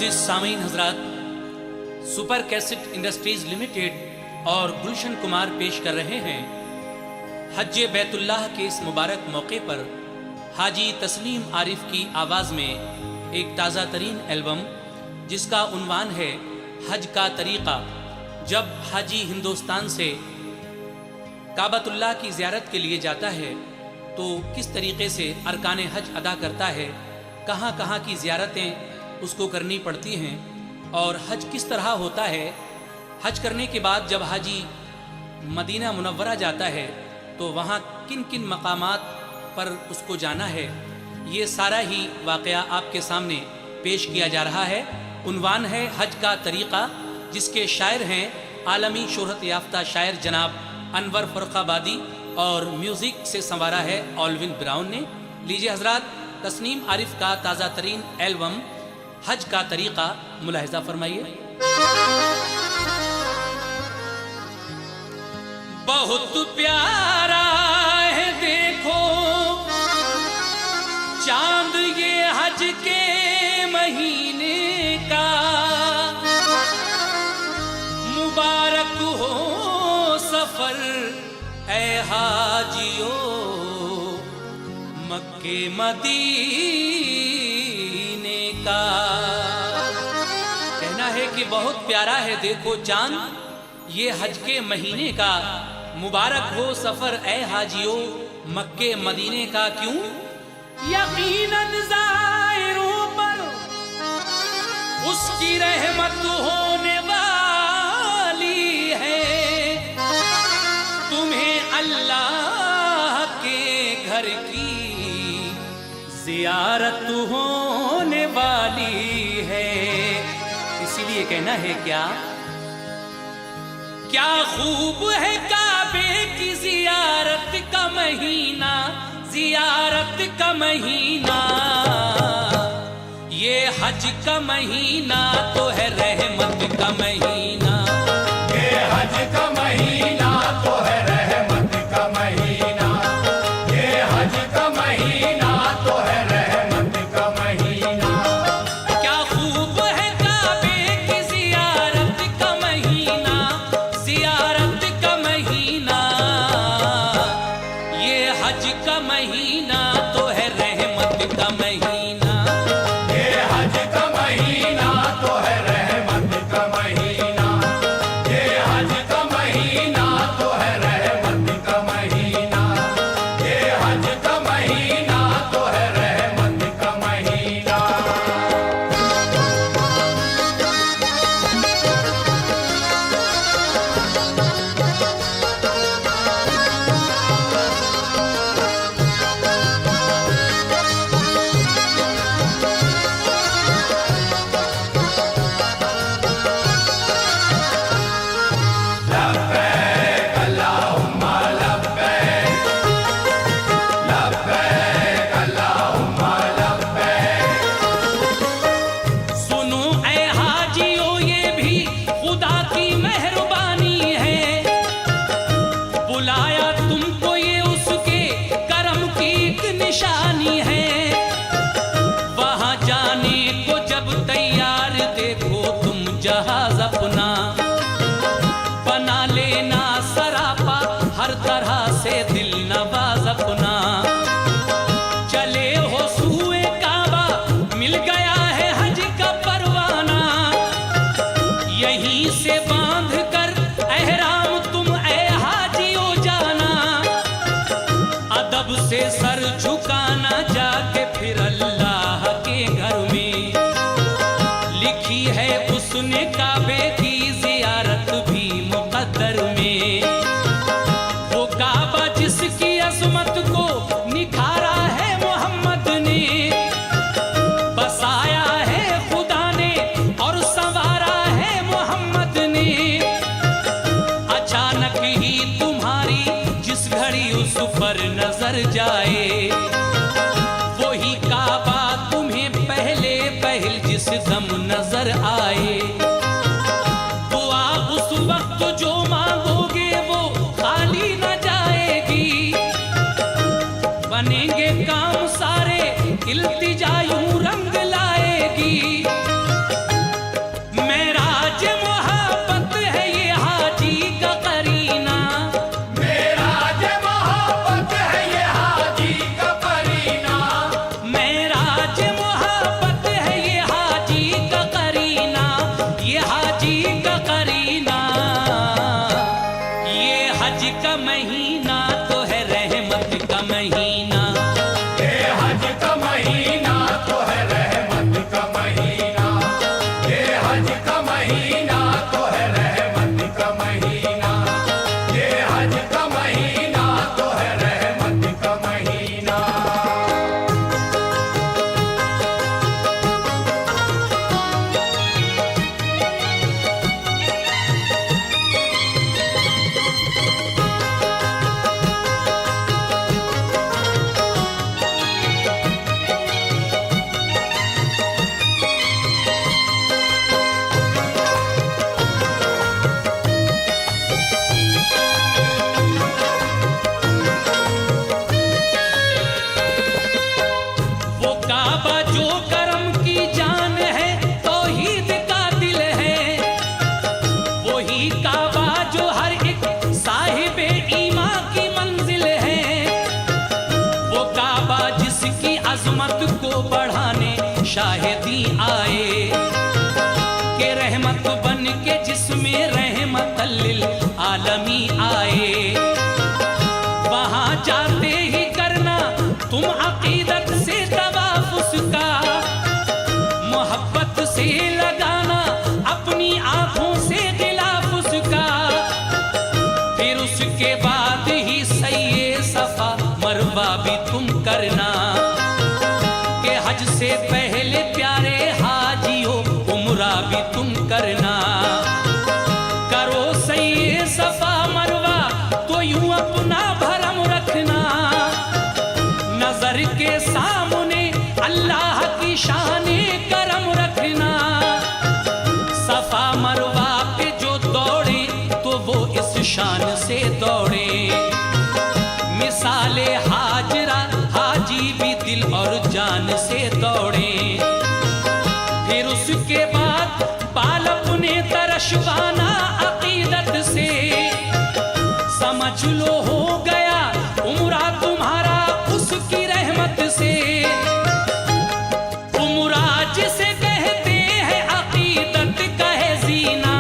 मोअज़्ज़िज़ सामीन हजरात, super cassette industries limited और गुलशन कुमार पेश कर रहे हैं हज्ज बैतुल्लाह के इस मुबारक मौके पर हाजी तस्लीम आरिफ की आवाज़ में एक ताज़ा तरीन एल्बम जिसका उन्वान है हज का तरीक़ा। जब हाजी हिंदुस्तान से काबतुल्लाह की ज़ियारत के लिए जाता है तो किस तरीके से अरकान हज अदा करता है, कहाँ कहाँ की ज़ियारतें उसको करनी पड़ती हैं और हज किस तरह होता है। हज करने के बाद जब हाजी मदीना मुनव्वरा जाता है तो वहाँ किन किन मकामात पर उसको जाना है, ये सारा ही वाक़या आपके सामने पेश किया जा रहा है। उन्वान है हज का तरीक़ा, जिसके शायर हैं आलमी शोहरत याफ्ता शायर जनाब अनवर फरुखाबादी और म्यूज़िक से संवारा है ऑलविन ब्राउन ने। लीजिए हजरात, तस्नीम आरिफ का ताज़ा तरीन एल्बम हज का तरीक़ा मुलाहिज़ा फरमाइए। बहुत प्यारा है देखो चांद ये हज के महीने का, मुबारक हो सफर ऐ हाजियो मक्के मदीने का। कहना है कि बहुत प्यारा है देखो चांद ये हज के महीने का, मुबारक हो सफर ऐ हाजियो मक्के मदीने का। क्यों? यकीनन ज़ाहिरों पर उसकी रहमत होने वाली है, तुम्हें अल्लाह के घर की ज़ियारत होने वाली है। इसीलिए कहना है क्या क्या खूब है काबे की ज़ियारत का महीना, ज़ियारत का महीना। ये हज का महीना तो है रहमत का महीना, ये हज का महीना तो है रहमत का महीना, ये हज का महीना तो है रहमत का महीना। क्या खूब है काबे की ज़ियारत का महीना, ज़ियारत का महीना। ये हज का महीना तो है रहमत का महीना, ये हज का महीना तो है रहमत का महीना, ये हज का महीना तो है रहमत का महीना, ये हज का महीना तो है रहमत का महीना। लब्बैक अल्लाहुम्मा लब्बैक, लब्बैक अल्लाहुम्मा लब्बैक। सुनो ऐ हाजियो ये भी खुदा की मेहरबानी है, बुलाया तुमको ये उसके करम की एक निशानी है। वहां जाने को जब तैयार देखो तुम जहाज अपना, बना लेना सरापा हर तरह से दिल नवाज अपना। चले हो सूए काबा मिल गया है हज का परवाना, यहीं से बांध कर एहराम तुम ऐ हाजियो जाना। अदब से सर झुकाना जाके फिर अल्लाह के घर में, लिखी है उसने काबे की ज़ियारत भी मुक़द्दर में। वो काबा जिसकी अज़मत को निखारा है मोहम्मद ने, बसाया है खुदा ने और संवारा है मोहम्मद ने। अचानक ही तुम्हारी जिस घड़ी उस पर नजर जाए, वही काबा तुम्हें पहले पहल जिस दम नजर आए। दुआ उस वक्त जो मांगोगे वो खाली न जाएगी, बनेंगे काम सारे इल्तिजा यूं रंग लाएगी। हज का महीना तो है रहमत का महीना, ये हज का महीना तो है रहमत का महीना, ये हज का महीना तो है रहमत का महीना, ये हज का महीना तो है रहमत का महीना। वो काबा जो करम की जान है, तौहीद का दिल है, वही काबा जो हर एक साहिब ईमान की मंजिल है, वो काबा जिसकी अजमत को बढ़ाने शाहिदी आए, के रहमत बन के जिसमें रहमत लिल आलमी आए। वहां जाते ही करना तुम अकीदत से तवाफ उसका, मोहब्बत से लगाना अपनी आंखों से गिलाफ उसका, फिर उसके बाद ही सैये सफा मरवा भी तुम करना, के हज से पहले प्यारे हाजियों उम्रा भी तुम करना। करो सैये सफा मरवा तो यूं अपना भरम रखना, नजर के सामने अल्लाह की शाने करम रखना। सफा मरवा पे जो दौड़े तो वो इस शान से दौड़े, मिसाले हाजरा हाजी भी दिल और जान से दौड़े, फिर उसके बाद बाल अपने तरशवाना अकीदत से, समझ लो हो गया उम्रा तुम्हारा उसकी रहमत से। उम्रा जिसे कहते हैं अकीदत का है जीना,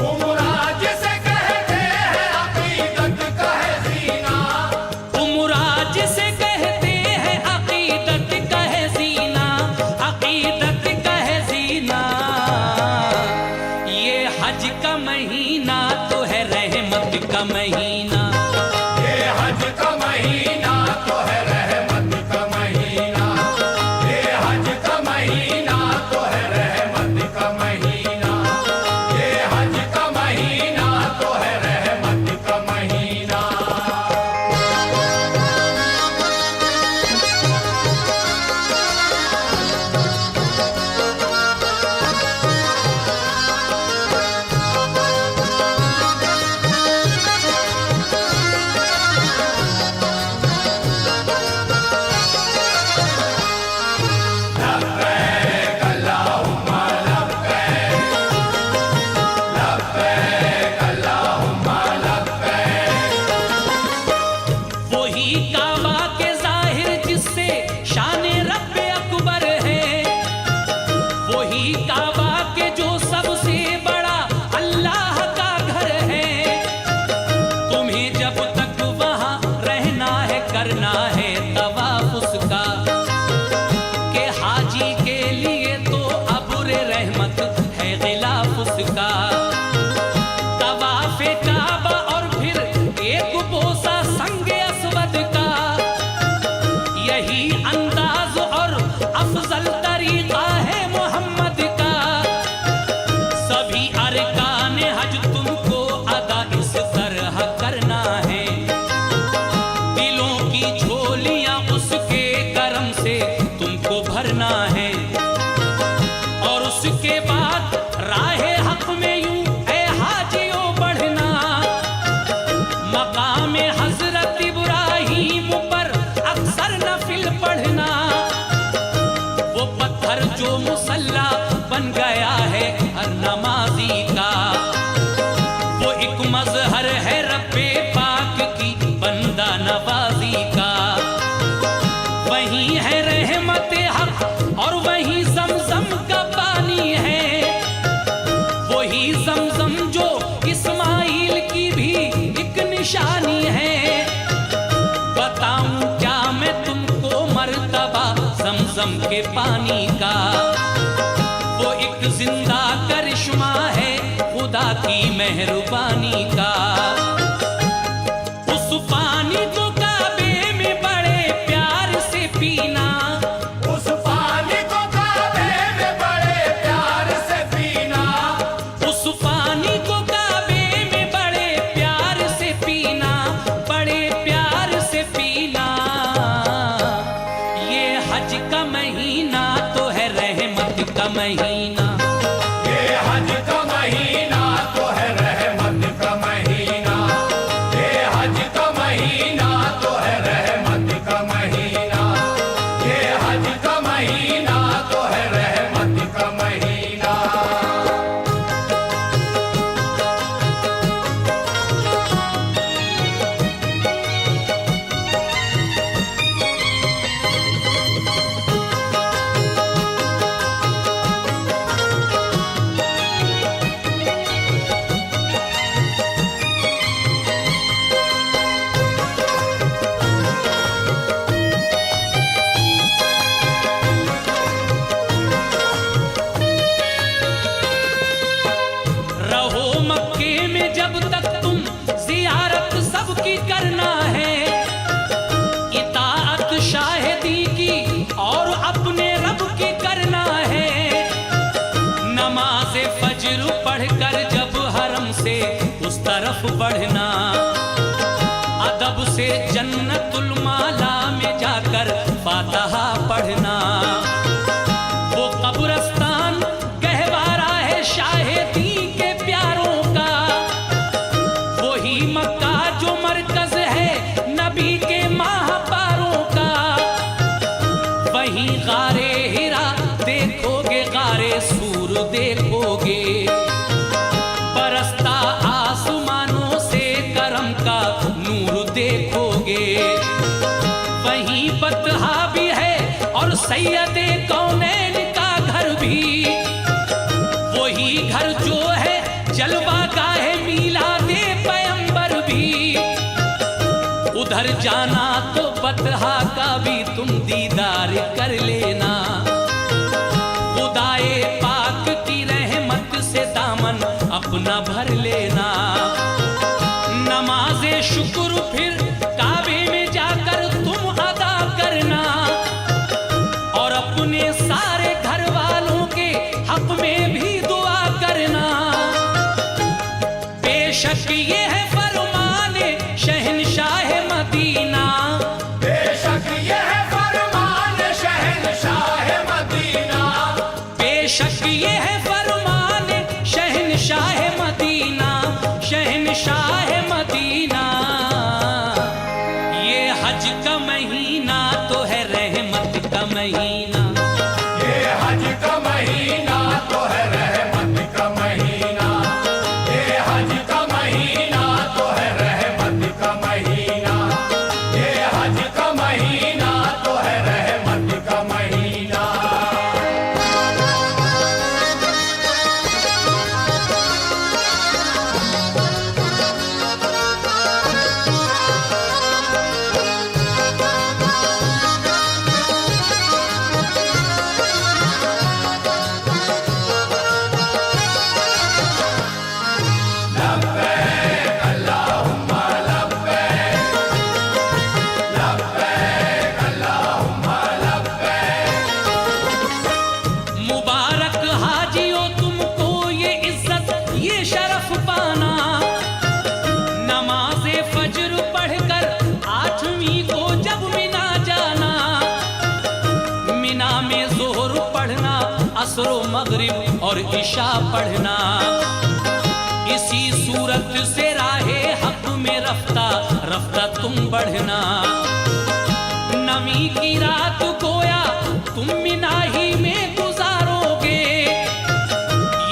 उम्रा जिसे कहते हैं अकीदत का है जीना, उम्रा जिसे कहते हैं अकीदत का है जीना, अकीदत का है जीना। ये हज का महीना तो है रहमत का महीना, ये हज का महीना तो है रहमत का महीना, ये हज का महीना तो है रहमत का महीना, ये हज का महीना तो है रहमत का महीना। लब्बैक अल्लाहुम्मा लब्बैक, लब्बैक अल्लाहुम्मा लब्बैक। वही काबा के जाहिर जिससे शान रब्बे अकबर है, वही काबा के जो सबसे बड़ा अल्लाह का घर है। तुम्हें जब तक वहां रहना है करना है तवाफ उसका, के हाजी के लिए तो अबुरे रहमत है गिलाफ उसका। तवाफे काबा और फिर एक बोसा संगे असवद का, यही अंदाज और अफजल तरीका है मोहम्मद का। सभी अरकान हज तुमको अदा इस तरह करना है, दिलों की झोलियां उसके करम से तुमको भरना है, और उसके बाद राहे हक में यूं ऐ हाजियों बढ़ना, मकाम हजरत इब्राहीम पर अक्सर नफिल पढ़ना। वो पत्थर जो मुसल्ला बन गया है हर नमाजी का, वो एक मजहर है रब्बे पाक की बंदा नवाजी का। वही है रहमत हक और वही ज़मज़म का पानी है, वही ज़मज़म जो इस्माइल की भी एक निशानी मेहरबानी का। उस पानी को काबे में बड़े प्यार से पीना, उस पानी को काबे में बड़े प्यार से पीना, उस पानी को काबे में बड़े प्यार से पीना, बड़े प्यार से पीना। ये हज का महीना तो है रहमत का महीना, ये हज का महीना तो है रहमत का महीना, ये हज का महीना तो है रहमत का महीना, ये हज का महीना तो है रहमत का महीना। रहो मक्के में जब तक तुम जियारत सबकी करना है, इताअत शाहिदी की और अपने रब की करना है। नमाज फज्र पढ़कर जब हरम से उस तरफ बढ़ना, अदब से जन्नतुल माला में जाकर फातिहा पढ़ना। वो कब्रस्तान गहवारा है शाहिदी के प्यारों का, वही मक्का जो मरकज है नबी के माहपारों का। वहीं गारे हिरा देखोगे, गारे सूर देखोगे, बरसता आसमानों से करम का नूर देखोगे। वहीं बतहा भी है और सैयदे कौनैन का घर भी, वही घर जो है जलवा गाहे मीलादे पैगंबर भी। उधर जाना तो बतहा का भी तुम दीदार कर लेना, खुदाए पाक की रहमत से दामन अपना भर लेना। नमाज़े शुक्र फिर काबे में जाकर तुम अदा करना, और अपने सारे घर वालों के हक में भी दुआ करना। बेशक ये है फरमाने शहनशाह मदीना, बेशक ये है फरमान शहंशाह मदीना, बेशक ये है फरमाने शहनशाह मदीना, शहनशाह मदीना। ये हज का महीना तो है रहमत का महीना, ये हज का महीना तो है रहमत का महीना, ये हज का महीना तो है रहमत का महीना, ये हज का महीना तो है रहमत का महीना। लब्बैक अल्लाहुम्मा लब्बैक, लब्बैक अल्लाहुम्मा लब्बैक। मुबारक हाजियों तुमको ये इज्जत ये शरफ पाना। नमाज़े फज्र पढ़कर 8वीं को जब मिना जाना, मिना में ज़ोहर पढ़ना, असर व मगरिब और इशा पढ़ना। इसी सूरत से राहे हक में रफ्ता रफ्ता तुम बढ़ना। नमी की रात गोया तुम मिना ही में गुजारोगे,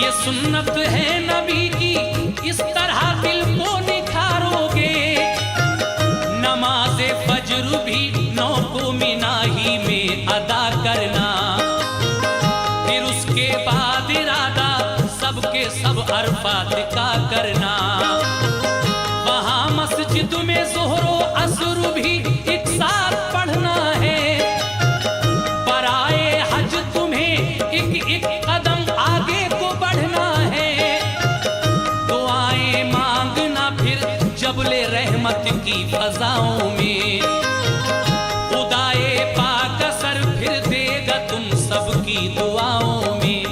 ये सुन्नत है नबी की, इस तरह दिल को निखारोगे। नमाज़े फज्र भी 9 को मिना ही में अदा करना, फिर उसके बाद इरादा सबके सब अरफात का करना। वहाँ मस्जिद में ज़ोहरो असर भी एक साथ पढ़ना है। बराए हज तुम्हें एक एक कदम आगे को बढ़ना है। दुआएं शोले रहमत की फजाओं में। खुदाए पाक असर फिर देगा तुम सबकी दुआओं में।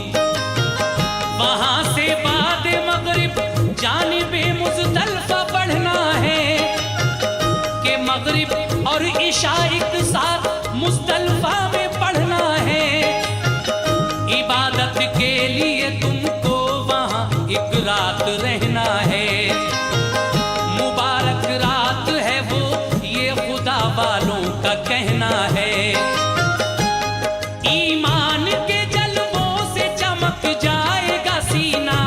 वहां से बाद मगरिब जानिबे मुज़दलिफ़ा बढ़ना है कि मगरिब और इशा एक साथ मुज़दलिफ़ा में पढ़ना है। इबादत के लिए तुमको वहां एक रात रहना है। मुबारक रात है वो, ये खुदा वालों का कहना है। ईमान के जलवों से चमक जाएगा सीना,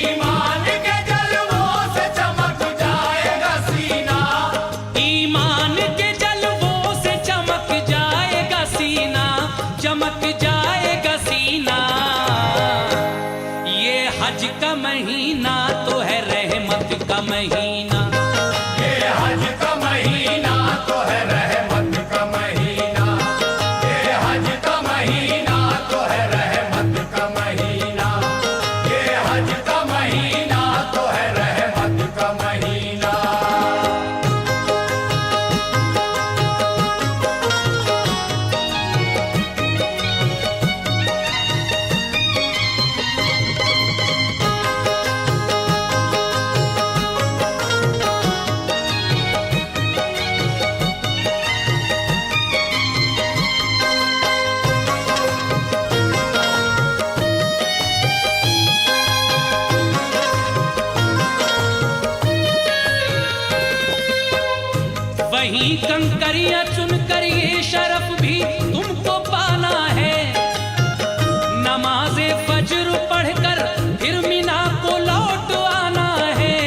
ईमान के जलवों से चमक जाएगा सीना, ईमान के जलवों से चमक जाएगा सीना, चमक जाएगा सीना। ये हज का महीना तो है रहमत का महीना। ये हज का महीना तो है रहमत का महीना, ये हज का महीना तो है रहमत का महीना, ये हज का महीना तो है रहमत का महीना। वहीं कंकरियां चुनकर ये शरफ भी तुमको पाना है। नमाज़े फज्र पढ़कर फिर मिना को लौट आना है।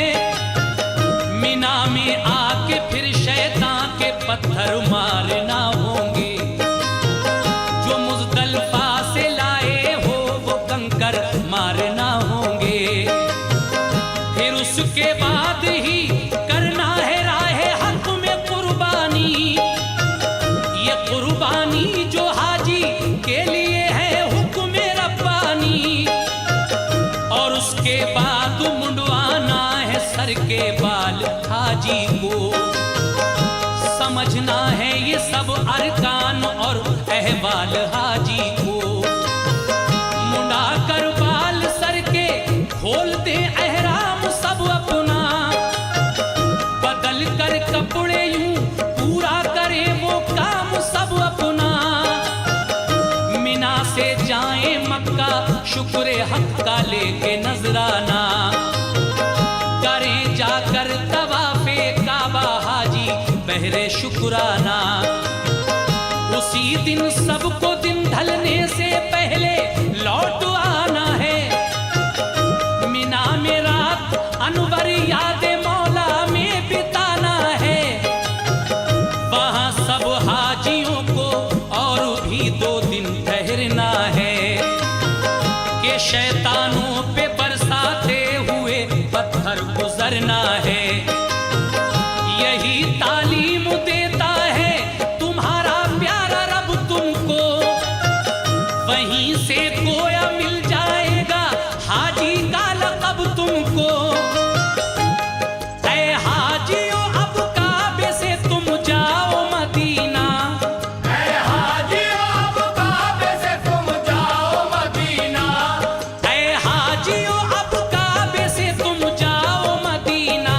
मिना में आके फिर शैतान के पत्थर मारना होंगे। जो मुज़दलिफ़ा से लाए हो वो कंकर मारना होंगे। फिर उसके बाद ही करना है राहे हक में कुर्बानी। ये कुर्बानी जो हाजी के लिए है हुक्म रब्बानी। और उसके बाद मुंडवाना है सर के बाल हाजी को। समझना है ये सब अरकान और अहवाल हाजी को। मुंडा कर बाल सर के खोल दे एहराम सब अपना। बदल कर कपड़े यूं पूरा करे वो काम सब अपना। मिना से जाए मक्का शुक्र हक का लेके नजराना। करें जाकर तवाफे काबा हाजी बहरे शुक्राना। उसी दिन सबको दिन ढलने से पहले लौट आना है। मिना में रात अनवर याद मौला में बिताना है। वहां सब हाजियों को और भी 2 दिन ठहरना है। कि शैतानों पे बरसाते हुए पत्थर गुजरना है। यही तालीम देता है तुम्हारा प्यारा रब तुमको। वहीं से गोया मिल जाएगा हाजी का लक़ब तुमको। ऐ हाजियों अब काबे से तुम जाओ मदीना। ऐ हाजियों अब काबे से तुम जाओ मदीना, ऐ हाजियों अब काबे से तुम जाओ मदीना,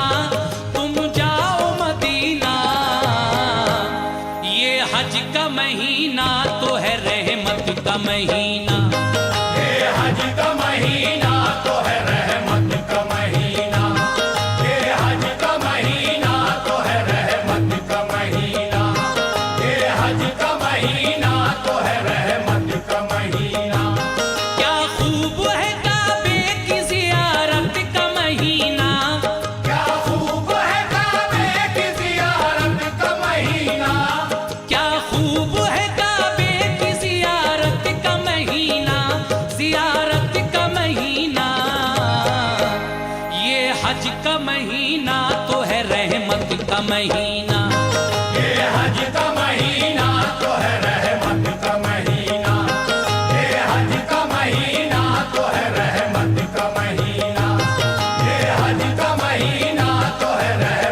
तुम जाओ मदीना। ये हज का महीना तो है रहमत का महीना। ये हज का महीना तो है रहमत का महीना, ये हज का महीना तो है रहमत का महीना, ये हज का महीना तो है रहमत का महीना। क्या खूब है काबे की ज़ियारत का महीना। क्या खूब है काबे की ज़ियारत का महीना, क्या खूब है काबे की ज़ियारत का महीना, ज़ियारत का महीना। ये हज का महीना तो है रहमत का महीना। ये हज का महीना तो है रहमत का महीना, ये हज का महीना तो है रहमत का महीना, ये हज का महीना तो है रहमत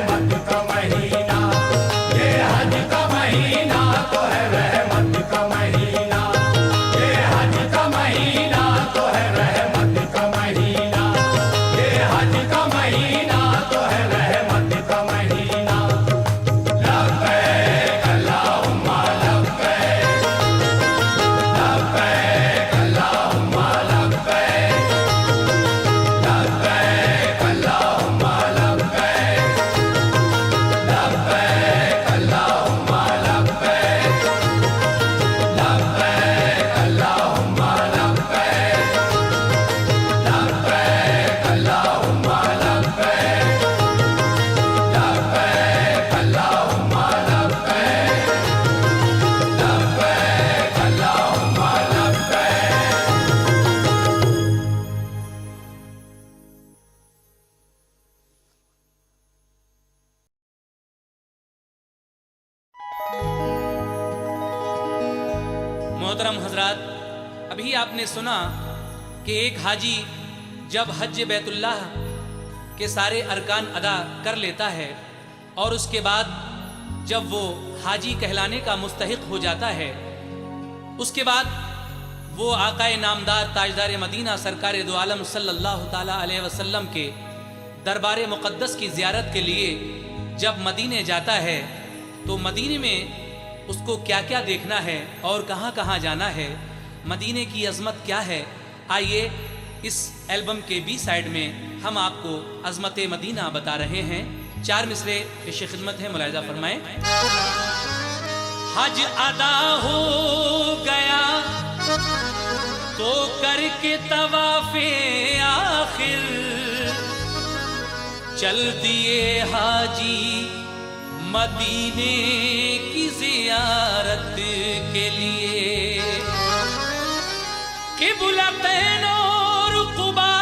मोहतरम हजरात, अभी आपने सुना कि एक हाजी जब हज बैतुल्लाह के सारे अरकान अदा कर लेता है और उसके बाद जब वो हाजी कहलाने का मुस्तहिक हो जाता है, उसके बाद वो आकाए नामदार ताजदार मदीना सरकार दो आलम सल्लल्लाहु ताला अलैहि वसल्लम के दरबार मुक़द्दस की ज़ियारत के लिए जब मदीने जाता है तो मदीने में उसको क्या क्या देखना है और कहाँ कहाँ जाना है, मदीने की अज़मत क्या है। आइए इस एल्बम के बी साइड में हम आपको अज़मत मदीना बता रहे हैं। 4 मिसरे पेश खिदमत है, मुलाहिज़ा फरमाएं। हज अदा हो गया तो करके तवाफ़े आखिर चल दिए हाजी मदीने की ज़ियारत के लिए। क़िबलतैन और क़ुबा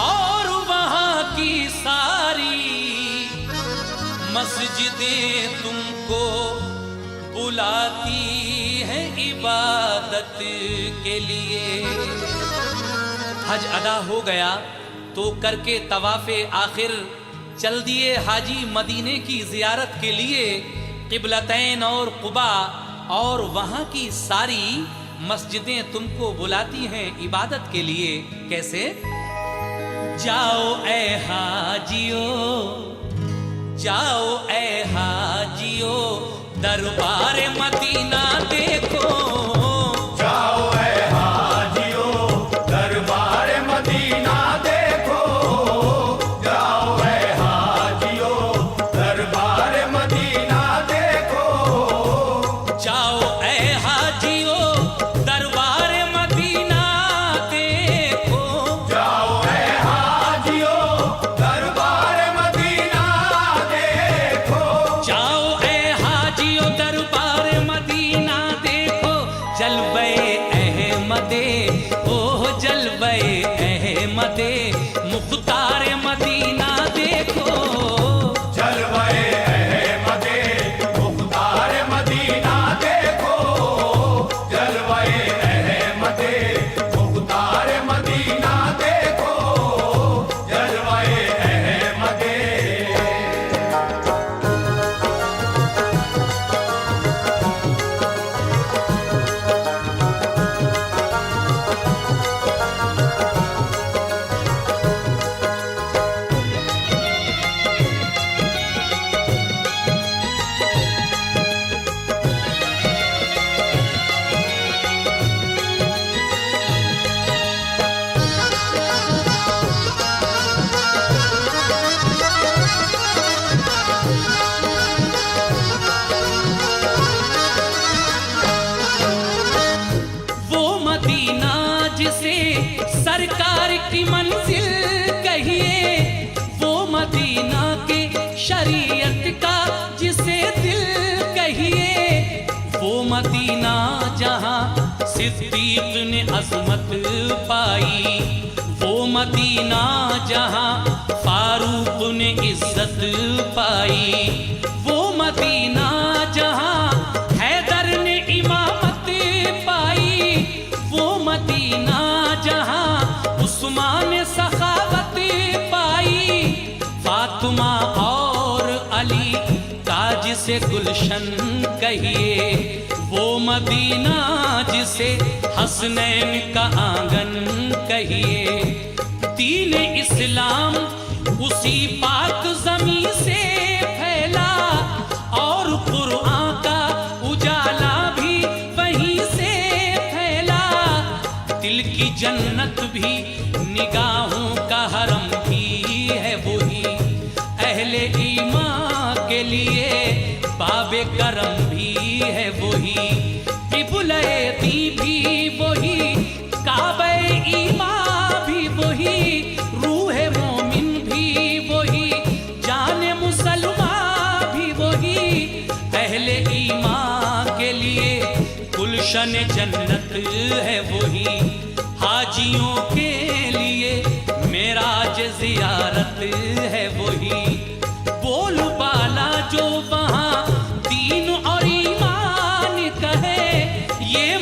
और वहाँ की सारी मस्जिदें तुमको बुलाती हैं इबादत के लिए। हज अदा हो गया तो करके तवाफ़े आखिर चल दिए हाजी मदीने की ज़ियारत के लिए। क़िबलतैन और क़ुबा और वहाँ की सारी मस्जिदें तुमको बुलाती हैं इबादत के लिए। कैसे? जाओ ए हाजियो, जाओ ए हाजियो, दरबार मदीना देखो। जाओ ए हाजियो, दरबार मदीना देखो। जाओ ए हाजियो, दरबार मदीना देखो। जाओ ए हाजियो, दरबार मदीना देखो। जाओ ए हाजियो, दरबार मदीना देखो। जाओ ए हाजियो, दरबार मदीना देखो। जलवे अहमदे, ओह जलवे अहमदे, मुख्तार मदीना देखो। जलवे अहमदे, मुख्तार मदीना देखो। जलवे अहमदे, मुख्तार मदीना देखो। जलवे अहमदे। वो मदीना जिसे सरकार की मंजिल कहिए, वो मदीना के शरीयत का जिसे दिल कहिए, वो मदीना जहाँ सिद्दीक ने अज़मत पाई, वो मदीना जहाँ फारूक ने इज्जत पाई, वो मदीना जहाँ हैदर ने इमामत पाई, वो मदीना जहाँ उस्मान ने सखावत पाई। फातिमा और अली ताज से गुलशन कहिए, वो मदीना जिसे हसनैन का आंगन कहिए। दीन इस्लाम उसी पाक ज़मीं से फैला और कुरान का उजाला भी वहीं से फैला। दिल की जन्नत भी निगाहों का हरम भी है वही, अहले ईमान के लिए बाबे करम भी है वही। क़िबले दी भी वही, काबे ईमान भी वही, रूह मोमिन भी वही, जाने मुसलमान भी वही। अहले ईमान के लिए गुलशन जन्नत है वही, हाजियों के लिए मेराज ज़ियारत है वही। बोल बाला जो वहाँ दीन और ईमान कहे, ये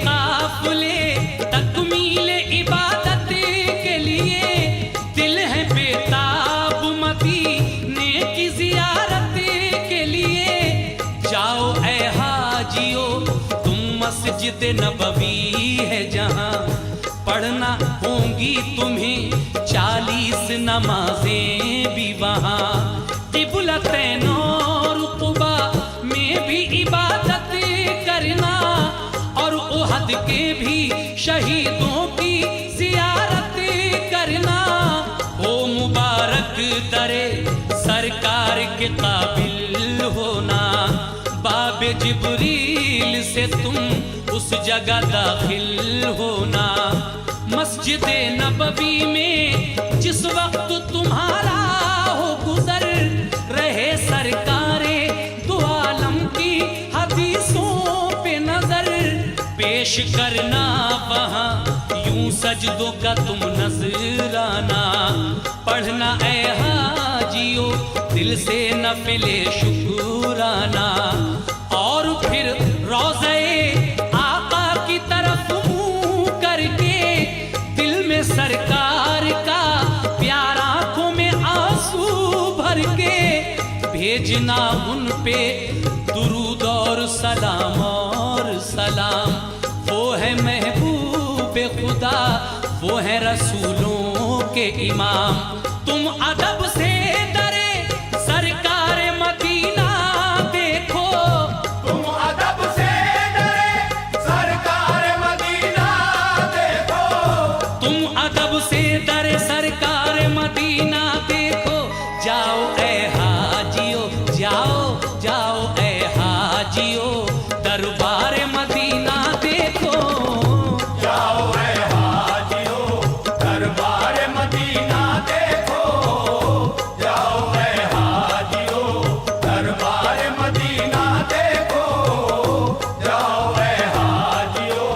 काफिले तकमीले इबादत के लिए दिल है बेताब मदीने की जियारत के लिए। जाओ ऐ हाजियो तुम मस्जिद नबवी है जहां पढ़ना होंगी तुम्हें 40 नमाजें भी वहां। क़िबलतैन और क़ुबा में भी इबादत करना और उहद के भी शहीदों की जियारत करना। ओ मुबारक दरे सरकार के काबिल होना, बाबे जिब्रील से तुम उस जगह दाखिल होना। मस्जिद नबवी में जिस वक्त तुम्हारा हो गुजर रहे सरकारे दो आलम की हदीसों पे नजर पेश करना वहाँ यूं सजदों का तुम नजराना। पढ़ना ऐ हाजियो दिल से नफिले शुक्राना और फिर रोज़े आका की तरफ मुंह करके दिल में सरकार का प्यार आंखों में आंसू भर के भेजना उन पे दुरूद और सलाम वो है महबूब खुदा वो है रसूलों के इमाम। तुम अदब से डरे सरकार मदीना देखो, तुम अदब से डरे सरकार मदीना देखो, तुम अदब से डरे सरकार मदीना देखो। जाओ ऐ हाजियो जाओ जाओ ऐ हाजियो दरबार मदीना देखो। जाओ ऐ हाजियो दरबार मदीना देखो, जाओ ऐ हाजियो दरबार मदीना देखो, जाओ ऐ हाजियो।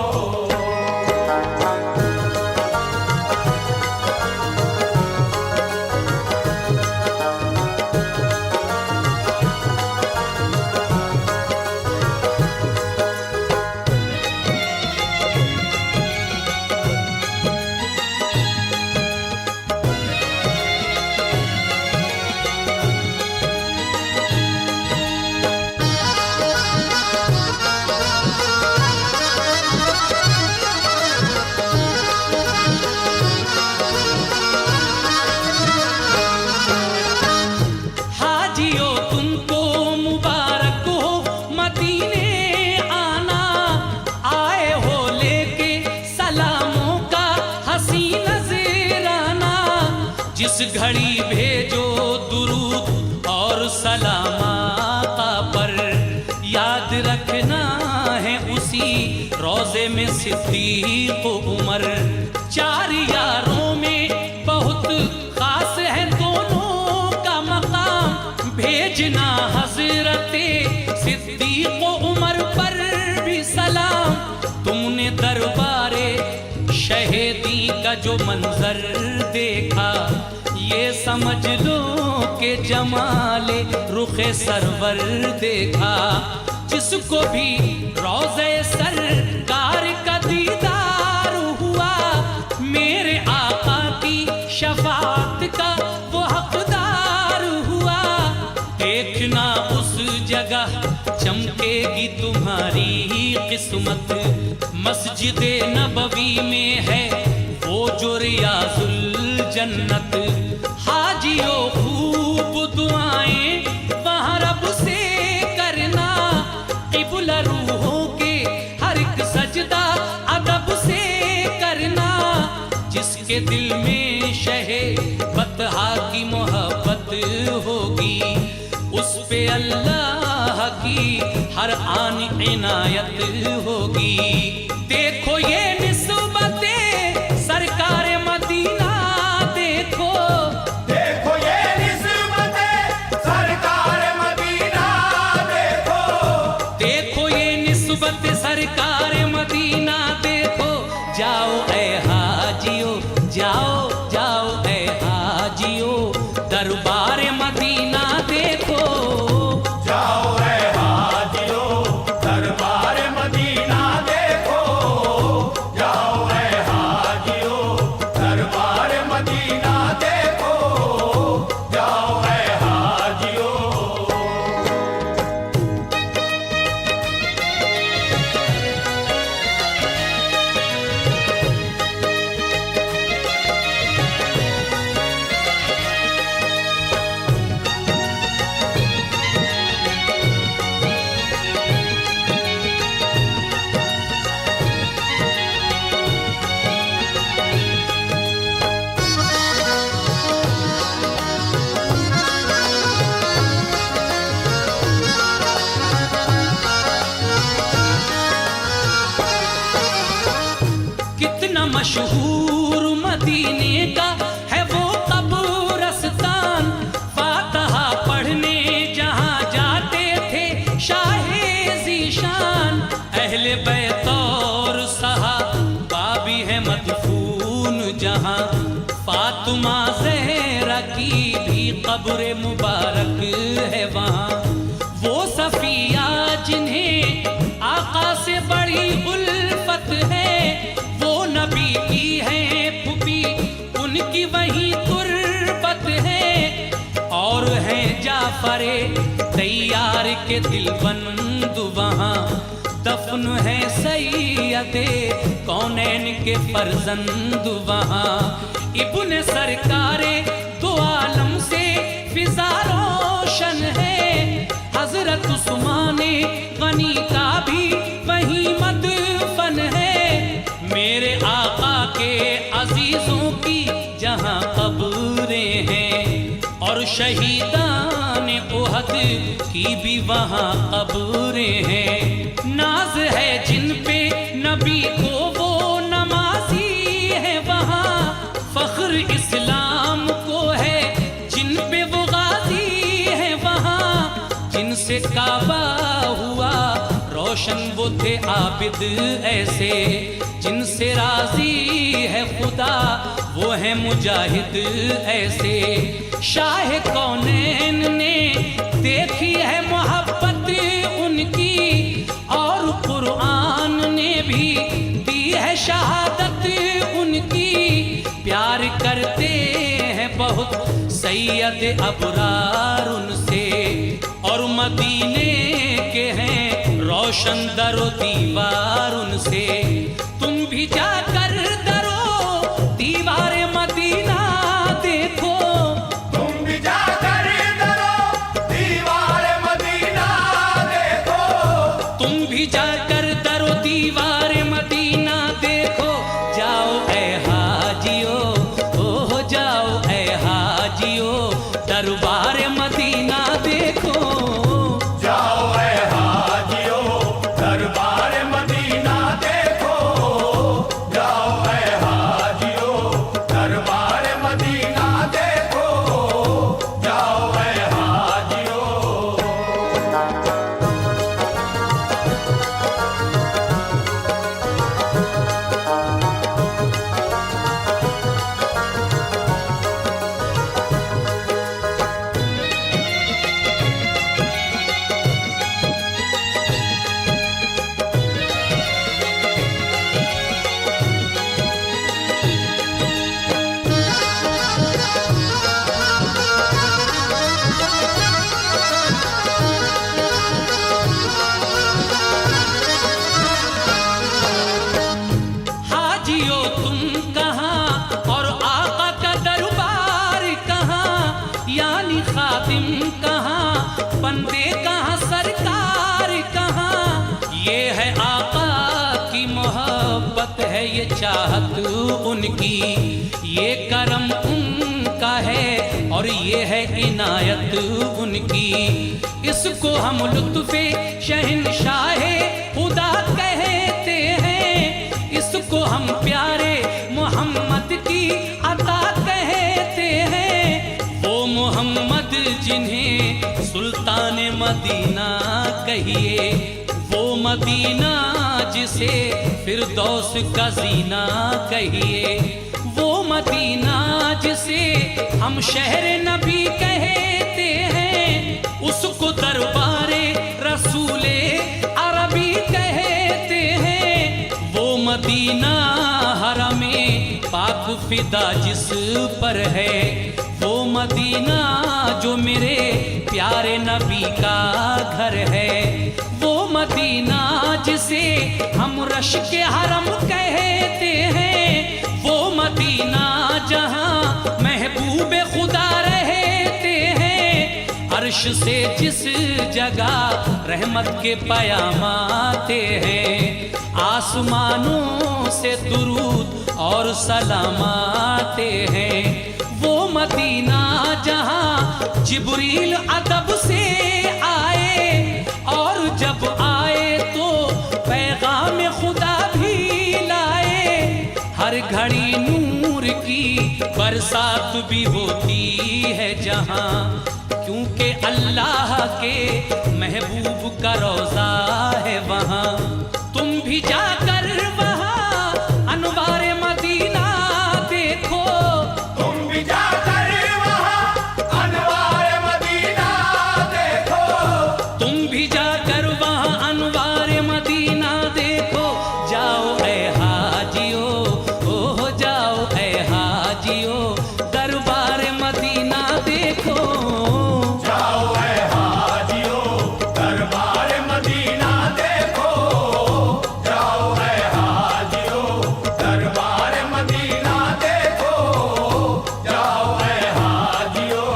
हाजियो तुमको मुबारक हो मदीने आना, आए हो लेके सलामों का हसी नजराना। जिस घड़ी भेजो दुरूद और सलाम आका पर, याद रखना है उसी रोजे में सिद्दीक उमर। 4 यारों में बहुत खास है दोनों का मकाम, भेजना हजरते सिद्दीक उमर पर भी सलाम। तुमने दरबारे शहीदी का जो मंजर देखा, ये समझ लो के जमाले रुखे सरवर देखा। जिसको भी रोज़े सरकार का दीदार हुआ, मेरे आका की शफाअत का वो हकदार हुआ। देखना उस जगह चमकेगी तुम्हारी किस्मत, मस्जिद नबवी में है वो जो रियाजुल जन्नत। हाजियो खूब दुआएं वहाँ रब से करना, क़िबला रूहों के हर एक सजदा अदब से करना। जिसके दिल में शहे बतहा की मोहब्बत होगी, उस पे अल्लाह की हर आन इनायत होगी। देखो ये निस्बते सरकार मदीना देखो, देखो ये निस्बते सरकार मदीना देखो, देखो ये निस्बत सरकार मदीना देखो। जाओ ऐ हाजियो जाओ जाओ ऐ हाजियो दरबार मदीना देखो। जाओ ऐ हाजियो दरबार मदीना देखो, मशहूर मदीने का है वो कब्रिस्तान, फातिहा पढ़ने जहाँ जाते थे शाहे ज़ीशान। अहले बैत और सहाबा भी है मदफून जहाँ, फातिमा ज़हरा की भी कब्र मुबारक है वहाँ। वो सफिया जिन्हें आका से बड़ी उल्फत है, वो नबी की है फूफी उनकी वही तुर्बत है। और हैं जाफरे तैयार के दिलबंद वहाँ, दफन है सैयदे कौनैन के फर्जंद वहाँ। इब्ने सरकारे दो आलम से फिजा रोशन है, हजरत उस्माने गनी का भी वही मदफन है। मेरे आका के अजीजों की जहाँ कब्रें हैं, और शहीदान उहद की भी वहाँ कब्रें हैं। नाज है जिन पे नबी को वो नमाजी है वहाँ, फख्र इस्लाम को है जिन पे वो गाजी है वहाँ। जिनसे काबा हुआ रोशन वो थे आबिद ऐसे, जिनसे राजी है खुदा वो है मुजाहिद ऐसे। शाह कौनैन ने देखी है मोहब्बत उनकी, और कुरान ने भी दी है शहादत उनकी। प्यार करते हैं बहुत सैयद अबरार उनसे, और मदीने के हैं रोशन दरो दीवार उनसे। तुम भी जाकर दरो दीवार मदीना देखो, तुम भी जाकर दरो दीवार मदीना देखो, तुम भी जाकर दरो दीवार मदीना देखो। जाओ ए हाजियो, ओ जाओ ए हाजियो, दरबार मदीना देखो। जाओ ए हाजियो दरबार मदीना देखो, जाओ ए हाजियो दरबार मदीना देखो, जाओ ए हाजियो। हाजियो तुम कहाँ और आका का दरबार कहाँ, यानी खातिम कहाँ बंदे कहाँ सरकार कहाँ। ये है आका की मोहब्बत है ये चाहत उनकी, ये करम उनका है और ये है इनायत उनकी। इसको हम लुत्फ़े शहंशाहे खुदा कहते हैं, इसको हम प्यारे मोहम्मद की अता कहते हैं। वो मोहम्मद जिन्हें सुल्तान मदीना कहिए, वो मदीना जिसे फिरदौस का जीना कहिए, वो मदीना जिसे हम शहर नबी कहते हैं, उसको दरबारे रसूले अरबी कहते हैं। वो मदीना हरमे पाक फिदा जिस पर है, वो मदीना जो मेरे प्यारे नबी का घर है, वो मदीना जिसे हम रश के हरम कहते हैं, वो मदीना जहाँ महबूब खुदा रहते हैं। अर्श से जिस जगह रहमत के पयाम आते हैं, आसमानों से दुरूद और सलाम आते हैं। वो मदीना जहाँ जिब्रील अदब से आए, और जब आए तो पैगाम खुदा भी लाए। हर घड़ी नूर की बरसात भी होती है जहां, क्योंकि अल्लाह के महबूब का रोजा है वहां। तुम भी जाकर वहां अनवार मदीना देखो, तुम भी जाकर वहाँ अनवार मदीना देखो, तुम भी जाकर वहां अनवार मदीना देखो। जाओ ऐ हाजियो, ओ जाओ ऐ हाजियो, दरबार मदीना देखो। जाओ ऐ हाजियो दरबार मदीना देखो, जाओ ऐ हाजियो दरबार मदीना देखो, जाओ ऐ हाजियो।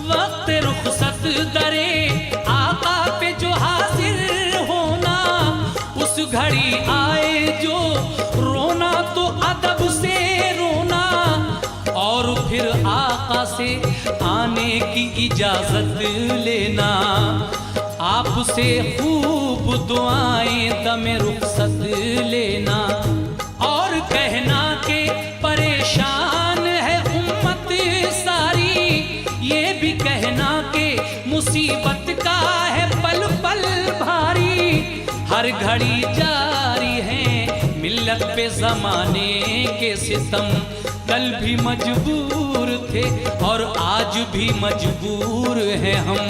वक्त रुखसत दरे आका पे जो हाजिर होना, उस घड़ी आए जो रोना तो अदब से रोना, और फिर आका से आने की इजाजत लेना। आपसे खूब दुआएं दमे रुखसत लेना, और कहना के परेशान है उम्मत सारी, ये भी कहना के मुसीबत का है पल पल भारी। हर घड़ी जारी है मिल्लत पे जमाने के सितम, कल भी मजबूर थे और आज भी मजबूर हैं हम।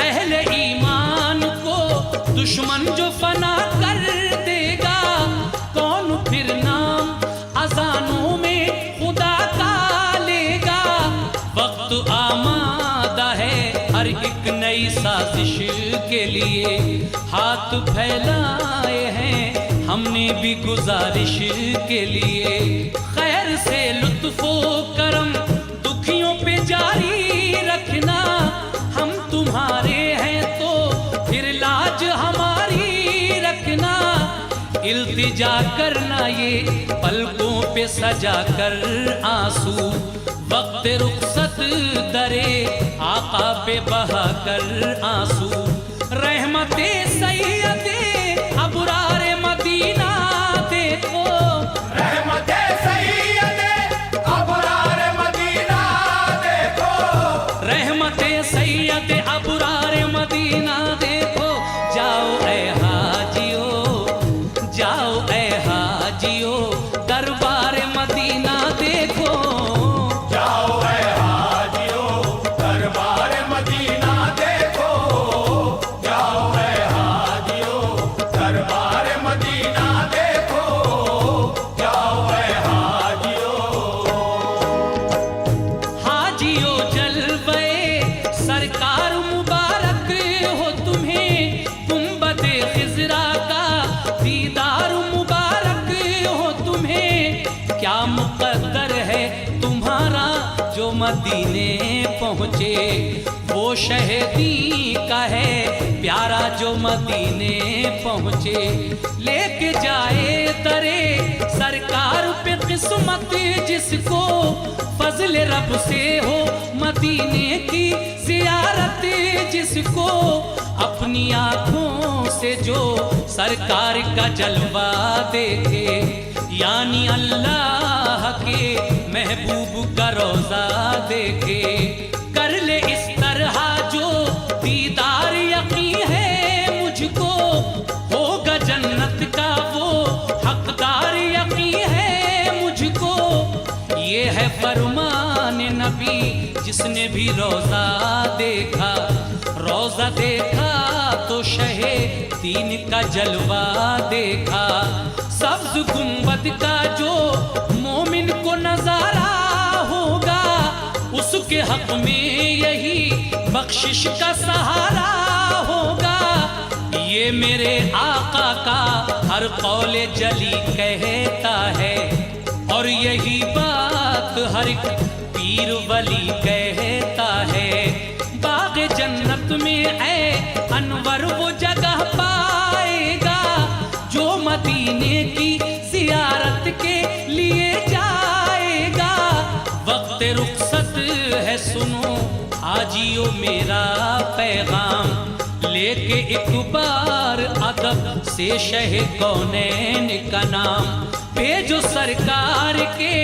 अहले ईमान को दुश्मन जो फना कर देगा, कौन फिर नाम अजानों में खुदा का लेगा। वक्त आमादा है हर एक नई साजिश के लिए, हाथ फैलाए हैं हमने भी गुजारिश के लिए। खैर से लुत्फो करम दुखियों पे जारी रखना, हम तुम्हारे हैं तो फिर लाज हमारी रखना। इल्तिजा करना ये पलकों पे सजा कर आंसू, वक्त रुखसत दरे आका पे बहा कर आंसू। रहमते सैयदे अबरार मदीना देखो, रहमते सैयदे अबरार मदीना देखो, रहमते सैयदे अबरार मदीना देखो। जाओ ऐ हाजियो, जाओ ऐ हाजियो, दरबार मदीना देखो। जाओ ऐ हाजियो दरबार मदीना देखो, जाओ ऐ हाजियो दरबार मदीना देखो, जाओ ऐ हाजियो। हाजियो जलवे सरकार मुबारक हो तुम्हें, गुंबदे खिजरा का दीदार मुबारक हो तुम्हें। क्या मुकद्दर है तुम्हारा जो मदीने पहुँचे, वो शहीदी का है प्यारा जो मदीने पहुँचे। लेके जाए दरे सरकार पे किस्मत जिसको, फजल रब से हो मदीने की जियारत जिसको। अपनी आँखों से जो सरकार का जलवा देखे, यानी अल्लाह के महबूब का रोजा देखे। कर ले इस तरह जो दीदार यकीन है मुझको, होगा जन्नत का वो हकदार यकीन है मुझको। ये है फरमान नबी जिसने भी रोजा देखा, रोजा देखा तो शहे दीन का जलवा देखा। सब्ज गुंबद का जो मोमिन को नजारा होगा, उसके हक में यही बख्शिश का सहारा होगा। ये मेरे आका का हर कौले जली कहता है, और यही बात हर एक पीर वली कहता है। बाग जन्नत में ऐ अनवर वो जगह पाएगा जो मदीने की जियारत के लिए जाएगा। वक्त रुखसत है सुनो आजियो मेरा पैगाम, लेके एक बार अदब से शह कौनैन का नाम। भेजो सरकार के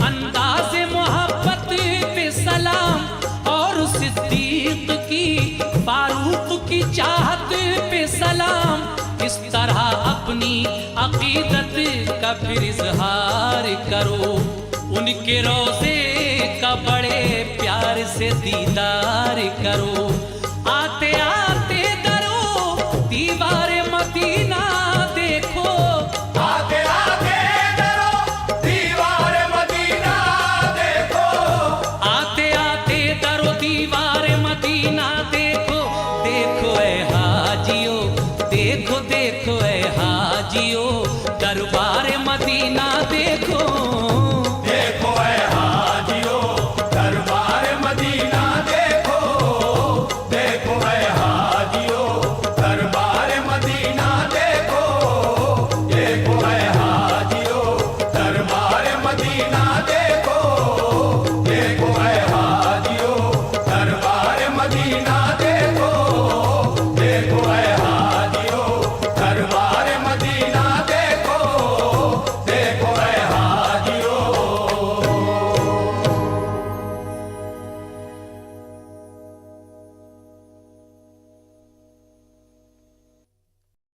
अंदाज़ मोहब्बत पे सलाम, और सिद्दीक की फारूक की चाहत पे सलाम। इस तरह अपनी अकीदत का फिर इजहार करो, उनके रोज़े का बड़े प्यार से दीदार करो। आते आते दरो दीवार मदीना देखो, आते आते दरो दीवार मदीना देखो, आते आते दरो दीवार मदीना देखो। देखो ऐ हाजियो, देखो देखो ऐ हाजियो, दरबार मदीना देखो।